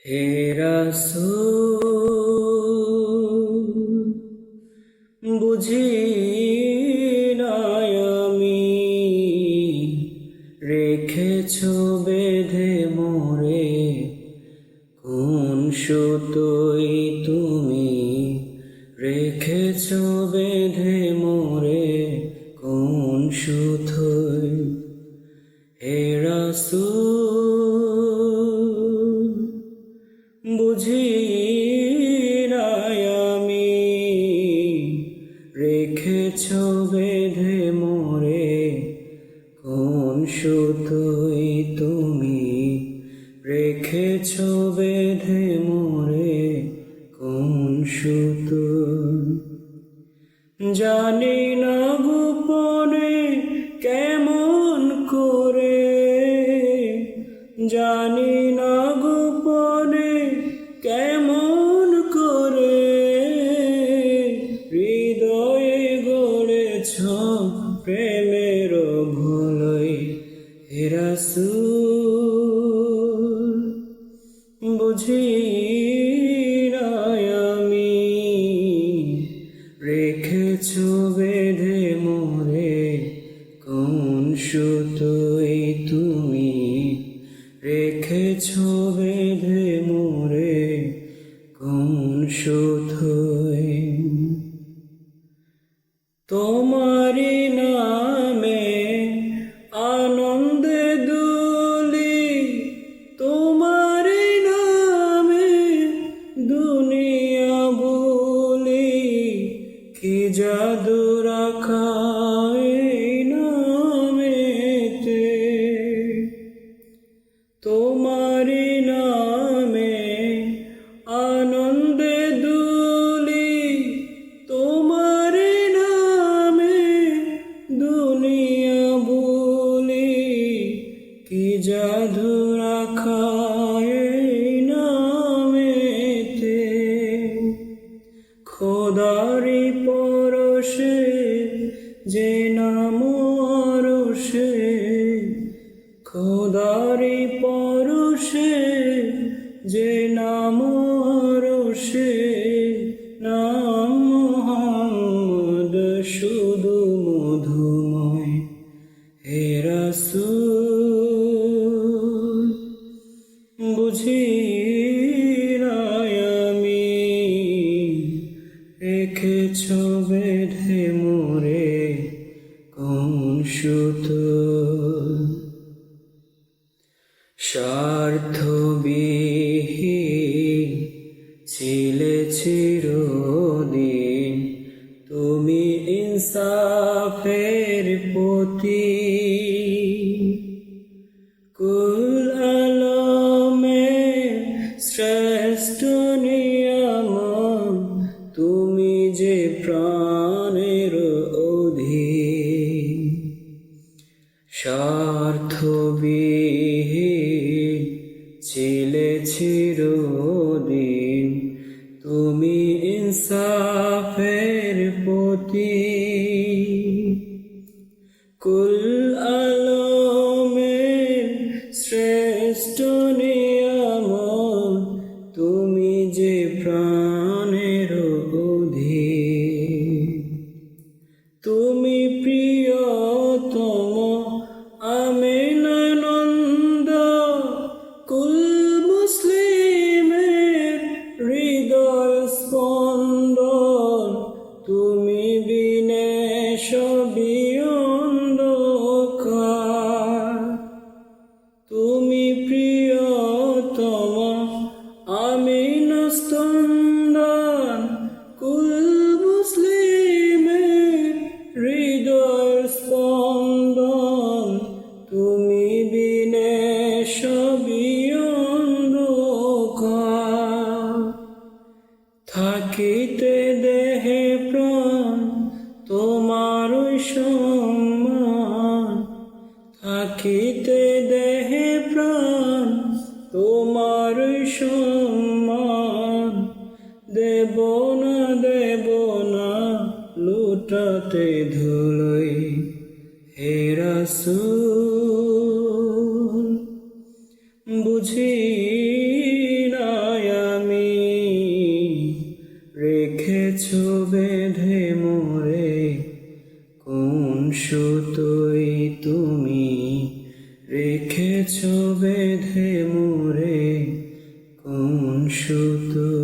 হে রাসূল, বুঝি নাই আমি রেখেছ বেঁধে মোরে কোন সুতোয় তুমি রেখেছ বেঁধে মোরে কোন সুতোয়। হে রাসূল, বুঝি নাই আমি রেখেছ বেঁধে মোরে কোন সুতোয় তুমি রেখেছ বেঁধে মোরে কোন সুতোয়। জানি না গোপনে কেমন করে, জানি না গোপনে কেমন করে হৃদয়ে গড়েছ প্রেমের ভুলই। হে রাসূল, বুঝি নাই আমি রেখেছ বেঁধে মোরে কোন সুতোয় তুমি রেখেছ বেঁধে মোরে কোন সুতোয়। তোমারি নামে আনন্দে দুলি, তোমারি নামে দুনিয়া বলি, কি জাদু রাখা এই নামেতে। তোমারি নামে আনন্দে দুলি, তোমারি নামে দুনিয়া বলি, কি জাদু রাখা এই নামেতে। খোদারি পরশে যে নাম আরশে, খোদারি পরশে যে নাম আরশে, নাম মুহাম্মদ শুধু মধুময়। হে রাসূল, বুঝি নাই আমি রেখেছ বেঁধে মোরে কোন সুতোয়। স্বার্থবিহীন ছিলে চিরদিন তুমি ইনসাফের প্রতীক। কুল আলমের শ্রেষ্ঠ নিয়ামত তুমি যে প্রাণের অধিক। স্বার্থবিহীন ছিলে চিরদিন তুমি ইনসাফের প্রতীক। কুল আলমের শ্রেষ্ঠ নিয়ামত তুমি যে প্রাণের অধিক। তুমি প্রিয়তম আমিনানন্দ, কুল মুসলিমের হৃদয় স্পন্দন, তুমি বিনে সবই অন্ধকার। তুমি প্রিয়তম আমিনস্তন্দন, কুল মুসলিমের হৃদয় স্পন্দন, তুমি বিনে সবই অন্ধকার। থাকিতে দেহে প্রাণ তোমারই সম্মান, থাকিতে দেহে প্রাণ তোমারই সম্মান। দেব না লুটাতে ধুলোই। হে রাসূল, বুঝি না রেখেছ বেঁধে মোরে কোন সুতোই তুমি রেখেছ বেঁধে মোরে কোন সুতো